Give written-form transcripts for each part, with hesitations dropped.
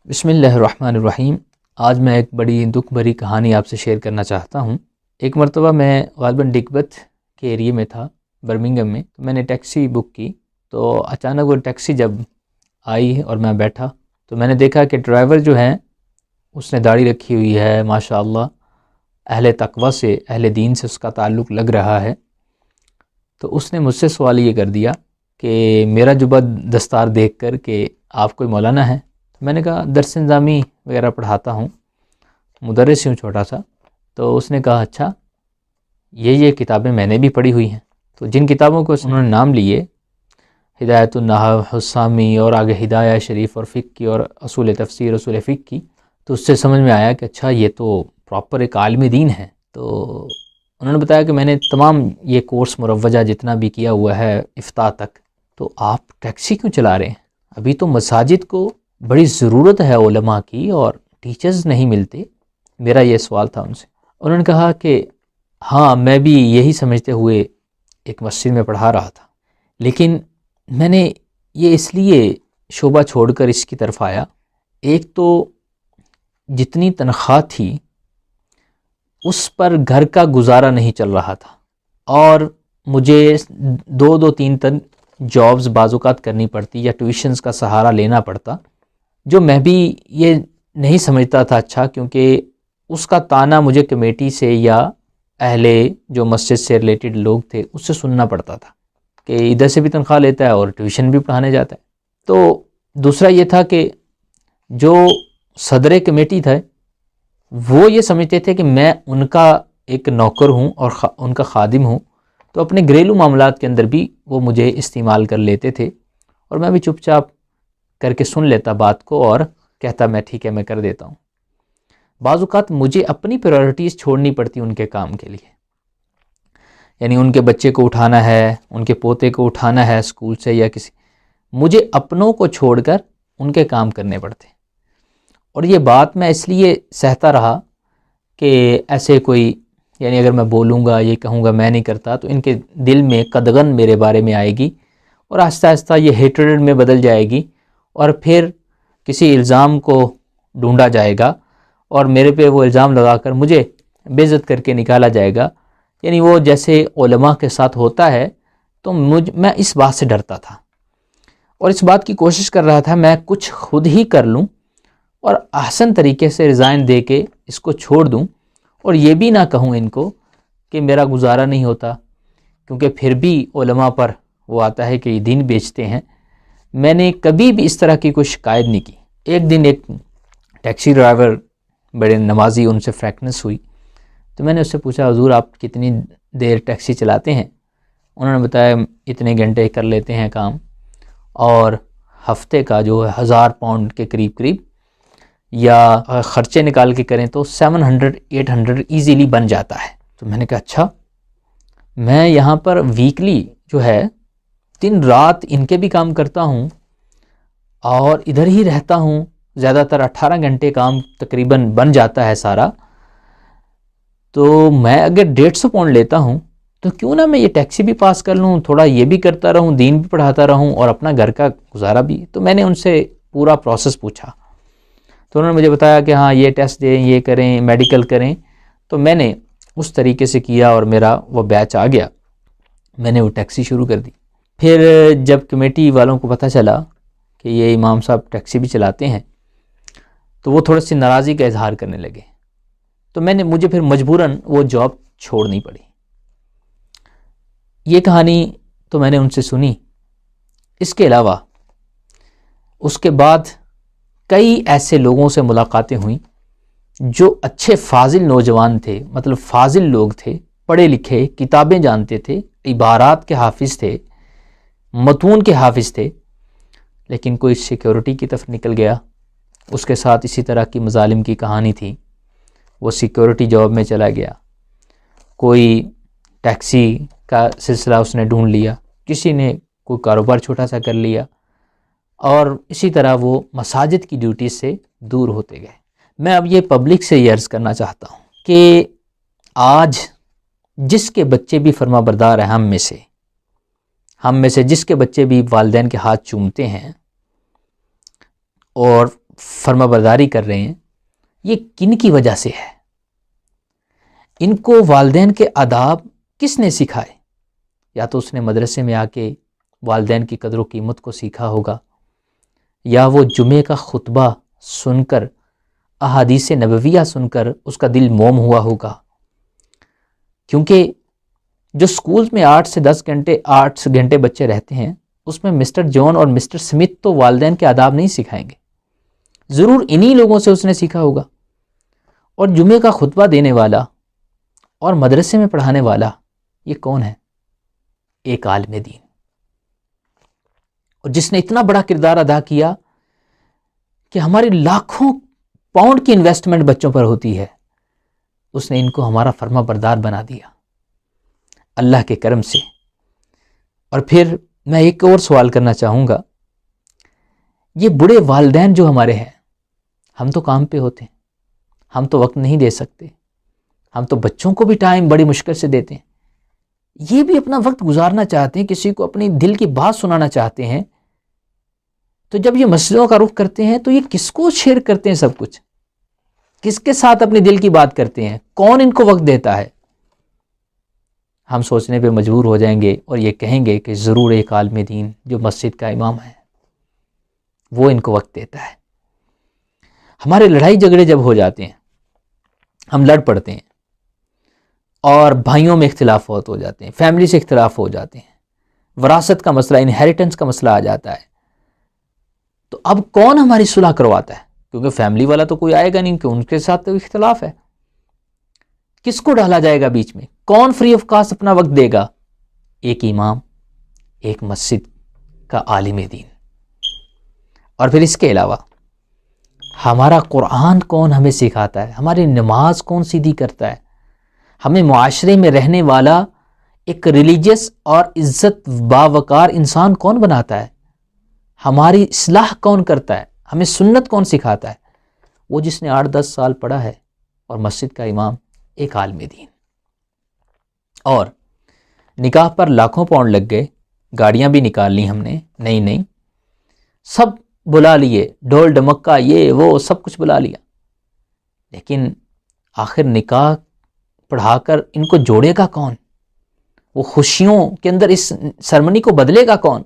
بسم اللہ الرحمن الرحیم۔ آج میں ایک بڑی دکھ بھری کہانی آپ سے شیئر کرنا چاہتا ہوں۔ ایک مرتبہ میں غالباً ڈگبت کے ایریے میں تھا، برمنگم میں، تو میں نے ٹیکسی بک کی، تو اچانک وہ ٹیکسی جب آئی اور میں بیٹھا تو میں نے دیکھا کہ ڈرائیور جو ہے اس نے داڑھی رکھی ہوئی ہے، ماشاءاللہ اہل تقوی سے، اہل دین سے اس کا تعلق لگ رہا ہے۔ تو اس نے مجھ سے سوال یہ کر دیا کہ میرا جبہ دستار دیکھ کر کہ آپ کوئی مولانا ہے؟ میں نے کہا درس نظامی وغیرہ پڑھاتا ہوں، مدرس ہوں چھوٹا سا۔ تو اس نے کہا اچھا، یہ کتابیں میں نے بھی پڑھی ہوئی ہیں۔ تو جن کتابوں کو انہوں نے نام لیے، ہدایت النحو، حسامی، اور آگے ہدایہ شریف اور فقہ کی، اور اصول تفسیر، اصول فقہ کی، تو اس سے سمجھ میں آیا کہ اچھا یہ تو پراپر ایک عالم دین ہے۔ تو انہوں نے بتایا کہ میں نے تمام یہ کورس مروجہ جتنا بھی کیا ہوا ہے افتاء تک، تو آپ ٹیکسی کیوں چلا رہے ہیں؟ ابھی تو مساجد کو بڑی ضرورت ہے علماء کی اور ٹیچرز نہیں ملتے۔ میرا یہ سوال تھا ان سے۔ انہوں نے کہا کہ ہاں میں بھی یہی سمجھتے ہوئے ایک مسجد میں پڑھا رہا تھا، لیکن میں نے یہ اس لیے شعبہ چھوڑ کر اس کی طرف آیا، ایک تو جتنی تنخواہ تھی اس پر گھر کا گزارا نہیں چل رہا تھا، اور مجھے دو تین جابز بعض اوقات کرنی پڑتی یا ٹیوشنز کا سہارا لینا پڑتا، جو میں بھی یہ نہیں سمجھتا تھا اچھا، کیونکہ اس کا طعنہ مجھے کمیٹی سے یا اہل جو مسجد سے ریلیٹڈ لوگ تھے اس سے سننا پڑتا تھا کہ ادھر سے بھی تنخواہ لیتا ہے اور ٹیوشن بھی پڑھانے جاتا ہے۔ تو دوسرا یہ تھا کہ جو صدر کمیٹی تھے وہ یہ سمجھتے تھے کہ میں ان کا ایک نوکر ہوں اور ان کا خادم ہوں، تو اپنے گھریلو معاملات کے اندر بھی وہ مجھے استعمال کر لیتے تھے، اور میں بھی چپ چاپ کر کے سن لیتا بات کو اور کہتا میں ٹھیک ہے میں کر دیتا ہوں۔ بعض اوقات مجھے اپنی پریورٹیز چھوڑنی پڑتی ان کے کام کے لیے، یعنی ان کے بچے کو اٹھانا ہے، ان کے پوتے کو اٹھانا ہے اسکول سے یا کسی، مجھے اپنوں کو چھوڑ کر ان کے کام کرنے پڑتے۔ اور یہ بات میں اس لیے سہتا رہا کہ ایسے کوئی، یعنی اگر میں بولوں گا یہ کہوں گا میں نہیں کرتا تو ان کے دل میں قدغن میرے بارے میں آئے گی، اور آہستہ آہستہ یہ ہیٹریڈ میں بدل جائے گی، اور پھر کسی الزام کو ڈھونڈا جائے گا اور میرے پہ وہ الزام لگا کر مجھے بے عزت کر کے نکالا جائے گا، یعنی وہ جیسے علماء کے ساتھ ہوتا ہے۔ تو میں اس بات سے ڈرتا تھا اور اس بات کی کوشش کر رہا تھا میں کچھ خود ہی کر لوں اور احسن طریقے سے ریزائن دے کے اس کو چھوڑ دوں، اور یہ بھی نہ کہوں ان کو کہ میرا گزارا نہیں ہوتا، کیونکہ پھر بھی علماء پر وہ آتا ہے کہ یہ دین بیچتے ہیں۔ میں نے کبھی بھی اس طرح کی کوئی شکایت نہیں کی۔ ایک دن ایک ٹیکسی ڈرائیور بڑے نمازی، ان سے فریکنس ہوئی، تو میں نے اس سے پوچھا حضور آپ کتنی دیر ٹیکسی چلاتے ہیں؟ انہوں نے بتایا اتنے گھنٹے کر لیتے ہیں کام، اور ہفتے کا جو ہے 1000 پاؤنڈ کے قریب یا خرچے نکال کے کریں تو 700-800 ایزیلی بن جاتا ہے۔ تو میں نے کہا اچھا، میں یہاں پر ویکلی جو ہے دن رات ان کے بھی کام کرتا ہوں اور ادھر ہی رہتا ہوں، زیادہ تر 18 گھنٹے کام تقریباً بن جاتا ہے سارا، تو میں اگر 150 پاؤنڈ لیتا ہوں تو کیوں نہ میں یہ ٹیکسی بھی پاس کر لوں، تھوڑا یہ بھی کرتا رہوں، دین بھی پڑھاتا رہوں اور اپنا گھر کا گزارا بھی۔ تو میں نے ان سے پورا پروسیس پوچھا، تو انہوں نے مجھے بتایا کہ ہاں یہ ٹیسٹ دیں، یہ کریں، میڈیکل کریں۔ تو میں نے اس طریقے سے کیا اور میرا وہ بیچ آ گیا، میں نے وہ ٹیکسی شروع کر دی۔ پھر جب کمیٹی والوں کو پتہ چلا کہ یہ امام صاحب ٹیکسی بھی چلاتے ہیں تو وہ تھوڑا سی ناراضی کا اظہار کرنے لگے، تو مجھے پھر مجبوراً وہ جاب چھوڑنی پڑی۔ یہ کہانی تو میں نے ان سے سنی۔ اس کے علاوہ اس کے بعد کئی ایسے لوگوں سے ملاقاتیں ہوئیں جو اچھے فاضل نوجوان تھے، مطلب فاضل لوگ تھے، پڑھے لکھے، کتابیں جانتے تھے، عبارات کے حافظ تھے، متون کے حافظ تھے، لیکن کوئی سیکیورٹی کی طرف نکل گیا، اس کے ساتھ اسی طرح کی مظالم کی کہانی تھی، وہ سیکیورٹی جاب میں چلا گیا، کوئی ٹیکسی کا سلسلہ اس نے ڈھونڈ لیا، کسی نے کوئی کاروبار چھوٹا سا کر لیا، اور اسی طرح وہ مساجد کی ڈیوٹی سے دور ہوتے گئے۔ میں اب یہ پبلک سے یہ عرض کرنا چاہتا ہوں کہ آج جس کے بچے بھی فرما بردار ہیں، ہم میں سے جس کے بچے بھی والدین کے ہاتھ چومتے ہیں اور فرما برداری کر رہے ہیں، یہ کن کی وجہ سے ہے؟ ان کو والدین کے آداب کس نے سکھائے؟ یا تو اس نے مدرسے میں آ کے والدین کی قدر و قیمت کو سیکھا ہوگا، یا وہ جمعے کا خطبہ سن کر، احادیث نبویہ سن کر اس کا دل موم ہوا ہوگا. کیونکہ جو سکول میں 8 گھنٹے بچے رہتے ہیں، اس میں مسٹر جان اور مسٹر سمتھ تو والدین کے آداب نہیں سکھائیں گے، ضرور انہی لوگوں سے اس نے سیکھا ہوگا. اور جمعے کا خطبہ دینے والا اور مدرسے میں پڑھانے والا یہ کون ہے؟ ایک عالم دین، اور جس نے اتنا بڑا کردار ادا کیا کہ ہماری لاکھوں پاؤنڈ کی انویسٹمنٹ بچوں پر ہوتی ہے، اس نے ان کو ہمارا فرما بردار بنا دیا اللہ کے کرم سے. اور پھر میں ایک اور سوال کرنا چاہوں گا، یہ بڑے والدین جو ہمارے ہیں، ہم تو کام پہ ہوتے ہیں، ہم تو وقت نہیں دے سکتے، ہم تو بچوں کو بھی ٹائم بڑی مشکل سے دیتے ہیں، یہ بھی اپنا وقت گزارنا چاہتے ہیں، کسی کو اپنی دل کی بات سنانا چاہتے ہیں، تو جب یہ مسئلوں کا رخ کرتے ہیں تو یہ کس کو شیئر کرتے ہیں؟ سب کچھ کس کے ساتھ اپنی دل کی بات کرتے ہیں؟ کون ان کو وقت دیتا ہے؟ ہم سوچنے پہ مجبور ہو جائیں گے اور یہ کہیں گے کہ ضرور ایک عالم دین جو مسجد کا امام ہے وہ ان کو وقت دیتا ہے. ہمارے لڑائی جھگڑے جب ہو جاتے ہیں، ہم لڑ پڑتے ہیں اور بھائیوں میں اختلافات ہو جاتے ہیں، فیملی سے اختلاف ہو جاتے ہیں، وراثت کا مسئلہ، انہیریٹنس کا مسئلہ آ جاتا ہے، تو اب کون ہماری صلح کرواتا ہے؟ کیونکہ فیملی والا تو کوئی آئے گا نہیں، کہ ان کے ساتھ تو اختلاف ہے. کس کو ڈالا جائے گا بیچ میں؟ کون فری آف کاسٹ اپنا وقت دے گا؟ ایک امام، ایک مسجد کا عالم دین. اور پھر اس کے علاوہ ہمارا قرآن کون ہمیں سکھاتا ہے؟ ہماری نماز کون سیدھی کرتا ہے؟ ہمیں معاشرے میں رہنے والا ایک ریلیجیس اور عزت باوقار انسان کون بناتا ہے؟ ہماری اصلاح کون کرتا ہے؟ ہمیں سنت کون سکھاتا ہے؟ وہ جس نے 8-10 سال پڑھا ہے، اور مسجد کا امام ایک عالم دین. اور نکاح پر لاکھوں پاؤنڈ لگ گئے، گاڑیاں بھی نکال لی ہم نے، نہیں سب بلا لیے، ڈھول ڈمکا یہ وہ سب کچھ بلا لیا، لیکن آخر نکاح پڑھا کر ان کو جوڑے گا کون؟ وہ خوشیوں کے اندر اس سرمنی کو بدلے گا کون؟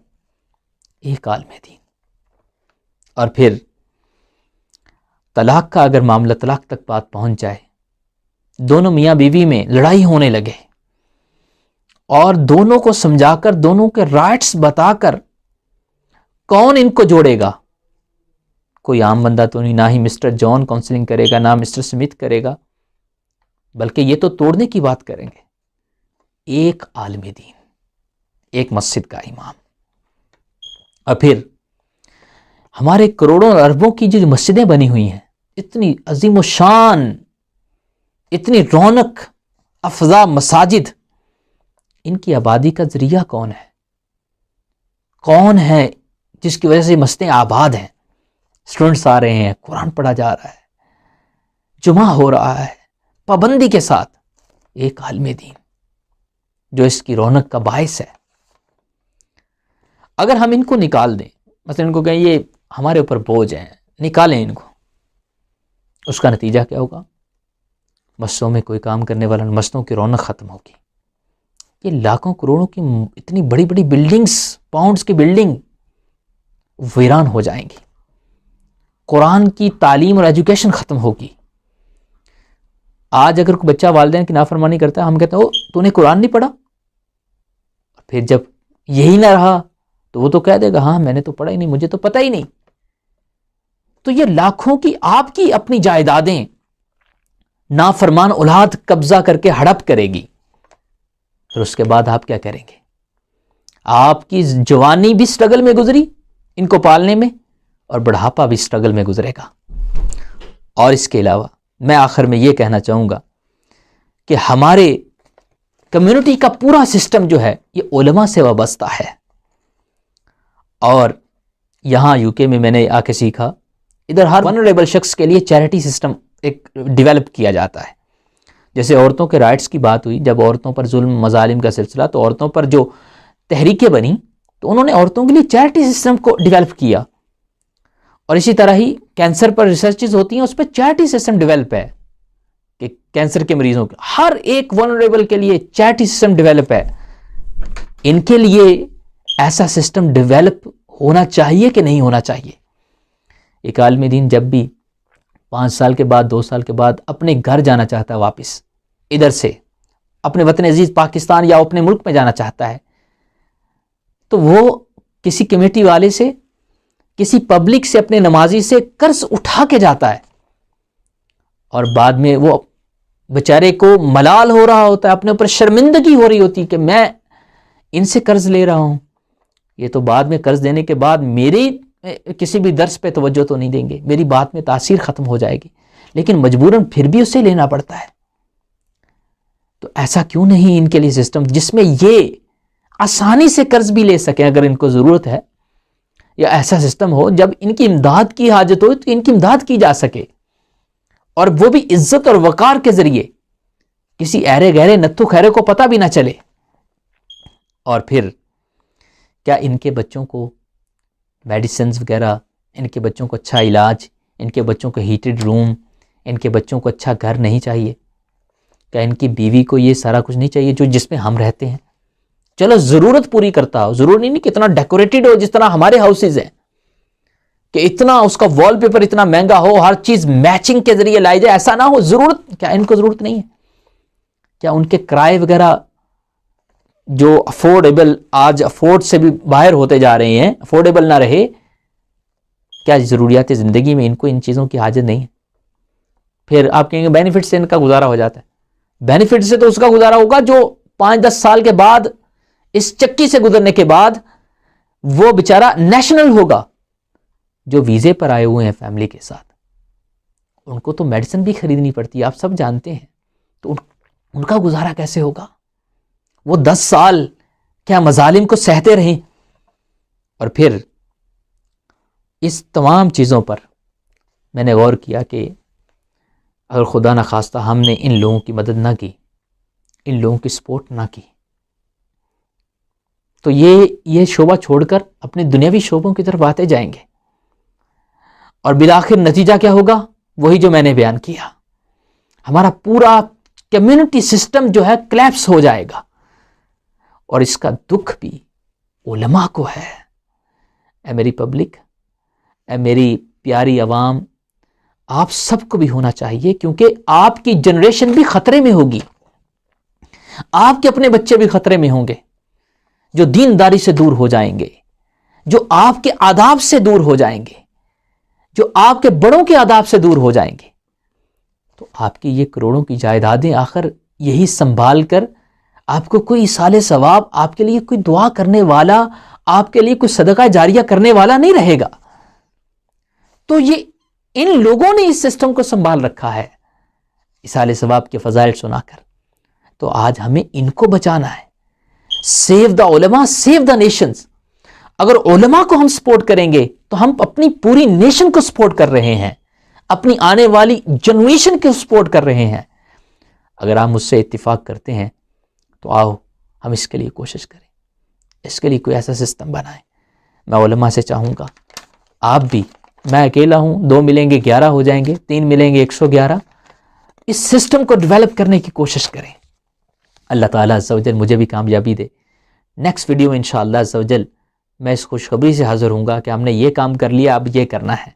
ایک عالم دین. اور پھر طلاق کا اگر معاملہ، طلاق تک بات پہنچ جائے، دونوں میاں بیوی میں لڑائی ہونے لگے، اور دونوں کو سمجھا کر، دونوں کے رائٹس بتا کر، کون ان کو جوڑے گا؟ کوئی عام بندہ تو نہیں، نہ ہی مسٹر جان کاؤنسلنگ کرے گا، نہ مسٹر سمتھ کرے گا، بلکہ یہ تو توڑنے کی بات کریں گے. ایک عالم دین، ایک مسجد کا امام. اور پھر ہمارے کروڑوں اربوں کی جو مسجدیں بنی ہوئی ہیں، اتنی عظیم و شان، اتنی رونق افزا مساجد، ان کی آبادی کا ذریعہ کون ہے؟ کون ہے جس کی وجہ سے مسجدیں آباد ہیں؟ اسٹوڈنٹس آ رہے ہیں، قرآن پڑھا جا رہا ہے، جمعہ ہو رہا ہے پابندی کے ساتھ. ایک عالم دین جو اس کی رونق کا باعث ہے. اگر ہم ان کو نکال دیں، مثلا ان کو کہیں یہ ہمارے اوپر بوجھ ہیں، نکالیں ان کو، اس کا نتیجہ کیا ہوگا؟ مسجدوں میں کوئی کام کرنے والا، مسجدوں کی رونق ختم ہوگی. یہ لاکھوں کروڑوں کی اتنی بڑی بڑی بلڈنگز، پاؤنڈز کی بلڈنگ ویران ہو جائیں گی. قرآن کی تعلیم اور ایجوکیشن ختم ہوگی. آج اگر کوئی بچہ والدین کی نافرمانی کرتا ہے، ہم کہتے ہیں او تو نے قرآن نہیں پڑھا. پھر جب یہی نہ رہا تو وہ تو کہہ دے گا ہاں میں نے تو پڑھا ہی نہیں، مجھے تو پتہ ہی نہیں. تو یہ لاکھوں کی آپ کی اپنی جائیدادیں نافرمان اولاد قبضہ کر کے ہڑپ کرے گی. پھر اس کے بعد آپ کیا کریں گے؟ آپ کی جوانی بھی سٹرگل میں گزری ان کو پالنے میں، اور بڑھاپا بھی سٹرگل میں گزرے گا. اور اس کے علاوہ میں آخر میں یہ کہنا چاہوں گا کہ ہمارے کمیونٹی کا پورا سسٹم جو ہے یہ علماء سے وابستہ ہے. اور یہاں یو کے میں نے آ کے سیکھا، ادھر ہر ونریبل شخص کے لیے چیریٹی سسٹم ایک ڈیولپ کیا جاتا ہے. جیسے عورتوں کے رائٹس کی بات ہوئی، جب عورتوں پر ظلم مظالم کا سلسلہ، تو عورتوں پر جو تحریکیں بنی تو انہوں نے عورتوں کے لیے چیریٹی سسٹم کو ڈیولپ کیا. اور اسی طرح ہی کینسر پر ریسرچز ہوتی ہیں، اس پہ چیریٹی سسٹم ڈیولپ ہے کہ کینسر کے مریضوں کے ہر ایک ولنریبل کے لیے چیریٹی سسٹم ڈیولپ ہے. ان کے لیے ایسا سسٹم ڈیولپ ہونا چاہیے کہ نہیں ہونا چاہیے؟ ایک عالم دین جب بھی 5 سال کے بعد 2 سال کے بعد اپنے گھر جانا چاہتا ہے، واپس ادھر سے اپنے وطن عزیز پاکستان یا اپنے ملک میں جانا چاہتا ہے، تو وہ کسی کمیٹی والے سے، کسی پبلک سے، اپنے نمازی سے قرض اٹھا کے جاتا ہے، اور بعد میں وہ بیچارے کو ملال ہو رہا ہوتا ہے، اپنے اوپر شرمندگی ہو رہی ہوتی کہ میں ان سے قرض لے رہا ہوں. یہ تو بعد میں قرض دینے کے بعد میری کسی بھی درس پہ توجہ تو نہیں دیں گے، میری بات میں تاثیر ختم ہو جائے گی، لیکن مجبوراً پھر بھی اسے لینا پڑتا ہے. تو ایسا کیوں نہیں ان کے لیے سسٹم جس میں یہ آسانی سے قرض بھی لے سکیں اگر ان کو ضرورت ہے، یا ایسا سسٹم ہو جب ان کی امداد کی حاجت ہو تو ان کی امداد کی جا سکے، اور وہ بھی عزت اور وقار کے ذریعے، کسی ایرے گہرے نتھو خیرے کو پتہ بھی نہ چلے. اور پھر کیا ان کے بچوں کو میڈیسنز وغیرہ، ان کے بچوں کو اچھا علاج، ان کے بچوں کو ہیٹڈ روم، ان کے بچوں کو اچھا گھر نہیں چاہیے؟ کیا ان کی بیوی کو یہ سارا کچھ نہیں چاہیے جو جس میں ہم رہتے ہیں؟ چلو ضرورت پوری کرتا ہو، ضرور نہیں کہ اتنا ڈیکوریٹڈ ہو جس طرح ہمارے ہاؤسز ہیں، کہ اتنا اس کا وال پیپر اتنا مہنگا ہو، ہر چیز میچنگ کے ذریعے لائی جائے، ایسا نہ ہو. ضرورت کیا ان کو ضرورت نہیں ہے؟ کیا ان کے کرائے وغیرہ جو افورڈیبل، آج افورڈ سے بھی باہر ہوتے جا رہے ہیں، افورڈیبل نہ رہے، کیا ضروریات زندگی میں ان کو ان چیزوں کی حاجت نہیں ہے؟ پھر آپ کہیں گے بینیفٹ سے ان کا گزارا ہو جاتا ہے. بینیفٹ سے تو اس کا گزارا ہوگا جو 5-10 سال کے بعد اس چکی سے گزرنے کے بعد وہ بیچارہ نیشنل ہوگا. جو ویزے پر آئے ہوئے ہیں فیملی کے ساتھ، ان کو تو میڈیسن بھی خریدنی پڑتی ہے، آپ سب جانتے ہیں. تو ان کا گزارا کیسے ہوگا؟ وہ 10 سال کیا مظالم کو سہتے رہیں؟ اور پھر اس تمام چیزوں پر میں نے غور کیا کہ اگر خدا نخواستہ ہم نے ان لوگوں کی مدد نہ کی، ان لوگوں کی سپورٹ نہ کی، تو یہ شعبہ چھوڑ کر اپنے دنیاوی شعبوں کی طرف آتے جائیں گے، اور بالآخر نتیجہ کیا ہوگا؟ وہی جو میں نے بیان کیا، ہمارا پورا کمیونٹی سسٹم جو ہے کلیپس ہو جائے گا. اور اس کا دکھ بھی علماء کو ہے. اے میری پبلک، اے میری پیاری عوام، آپ سب کو بھی ہونا چاہیے، کیونکہ آپ کی جنریشن بھی خطرے میں ہوگی، آپ کے اپنے بچے بھی خطرے میں ہوں گے جو دینداری سے دور ہو جائیں گے، جو آپ کے آداب سے دور ہو جائیں گے، جو آپ کے بڑوں کے آداب سے دور ہو جائیں گے. تو آپ کی یہ کروڑوں کی جائیدادیں آخر یہی سنبھال کر آپ کو کوئی ایصال ثواب، آپ کے لیے کوئی دعا کرنے والا، آپ کے لیے کوئی صدقہ جاریہ کرنے والا نہیں رہے گا. تو یہ ان لوگوں نے اس سسٹم کو سنبھال رکھا ہے ایصال ثواب کے فضائل سنا کر. تو آج ہمیں ان کو بچانا ہے. سیو دا علماء، سیو دا نیشنز. اگر علماء کو ہم سپورٹ کریں گے تو ہم اپنی پوری نیشن کو سپورٹ کر رہے ہیں، اپنی آنے والی جنریشن کو سپورٹ کر رہے ہیں. اگر آپ مجھ سے اتفاق کرتے ہیں تو آؤ ہم اس کے لیے کوشش کریں، اس کے لیے کوئی ایسا سسٹم بنائیں. میں علماء سے چاہوں گا آپ بھی، میں اکیلا ہوں، 2 ملیں گے 11 ہو جائیں گے، 3 ملیں گے 111. اس سسٹم کو ڈیولپ کرنے کی کوشش کریں. اللہ تعالیٰ عز و جل مجھے بھی کامیابی دے. نیکسٹ ویڈیو میں انشاءاللہ عز و جل میں اس خوشخبری سے حاضر ہوں گا کہ ہم نے یہ کام کر لیا، اب یہ کرنا ہے.